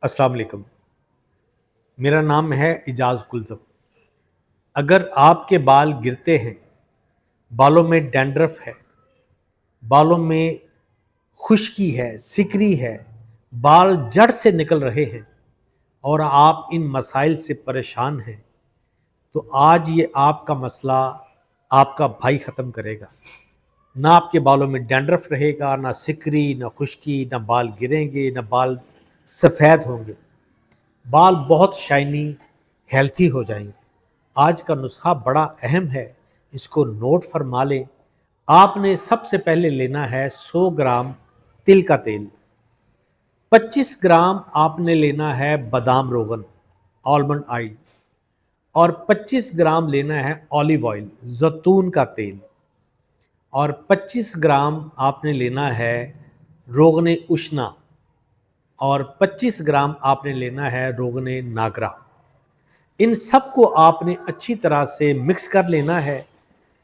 السلام علیکم۔ میرا نام ہے اعجاز کلزم۔ اگر آپ کے بال گرتے ہیں، بالوں میں ڈینڈرف ہے، بالوں میں خشکی ہے، سکری ہے، بال جڑ سے نکل رہے ہیں اور آپ ان مسائل سے پریشان ہیں، تو آج یہ آپ کا مسئلہ آپ کا بھائی ختم کرے گا۔ نہ آپ کے بالوں میں ڈینڈرف رہے گا، نہ سکری، نہ خشکی، نہ بال گریں گے، نہ بال سفید ہوں گے، بال بہت شائنی ہیلتھی ہو جائیں گے۔ آج کا نسخہ بڑا اہم ہے، اس کو نوٹ فرما لیں۔ آپ نے سب سے پہلے لینا ہے 100 گرام تل کا تیل، 25 گرام آپ نے لینا ہے بادام روغن آلمنڈ آئل، اور 25 گرام لینا ہے اولیو آئل زیتون کا تیل، اور 25 گرام آپ نے لینا ہے روغن اشنا، اور 25 گرام آپ نے لینا ہے روغن ناگرا۔ ان سب کو آپ نے اچھی طرح سے مکس کر لینا ہے۔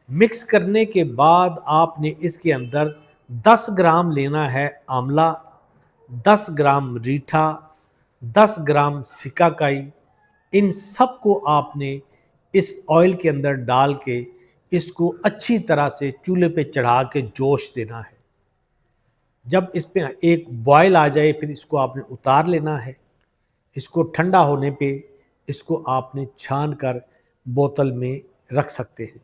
مکس کرنے کے بعد آپ نے اس کے اندر 10 گرام لینا ہے آملہ، 10 گرام ریٹھا، 10 گرام سکاکائی۔ ان سب کو آپ نے اس آئل کے اندر ڈال کے اس کو اچھی طرح سے چولہے پہ چڑھا کے جوش دینا ہے۔ جب اس پہ ایک بوائل آ جائے پھر اس کو آپ نے اتار لینا ہے۔ اس کو ٹھنڈا ہونے پہ اس کو آپ نے چھان کر بوتل میں رکھ سکتے ہیں۔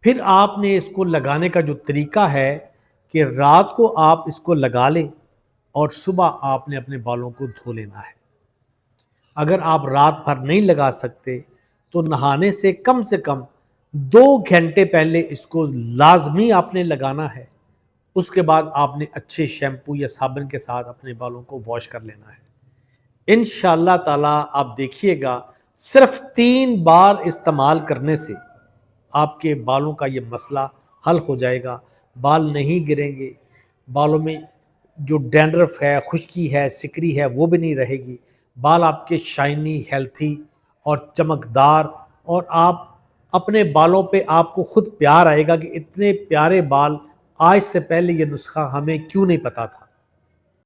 پھر آپ نے اس کو لگانے کا جو طریقہ ہے کہ رات کو آپ اس کو لگا لیں اور صبح آپ نے اپنے بالوں کو دھو لینا ہے۔ اگر آپ رات بھر نہیں لگا سکتے تو نہانے سے کم 2 گھنٹے پہلے اس کو لازمی آپ نے لگانا ہے۔ اس کے بعد آپ نے اچھے شیمپو یا صابن کے ساتھ اپنے بالوں کو واش کر لینا ہے۔ انشاءاللہ تعالی آپ دیکھیے گا، صرف 3 بار استعمال کرنے سے آپ کے بالوں کا یہ مسئلہ حل ہو جائے گا۔ بال نہیں گریں گے، بالوں میں جو ڈینڈرف ہے، خشکی ہے، سکری ہے، وہ بھی نہیں رہے گی۔ بال آپ کے شائنی، ہیلتھی اور چمکدار، اور آپ اپنے بالوں پہ آپ کو خود پیار آئے گا کہ اتنے پیارے بال، آج سے پہلے یہ نسخہ ہمیں کیوں نہیں پتا تھا۔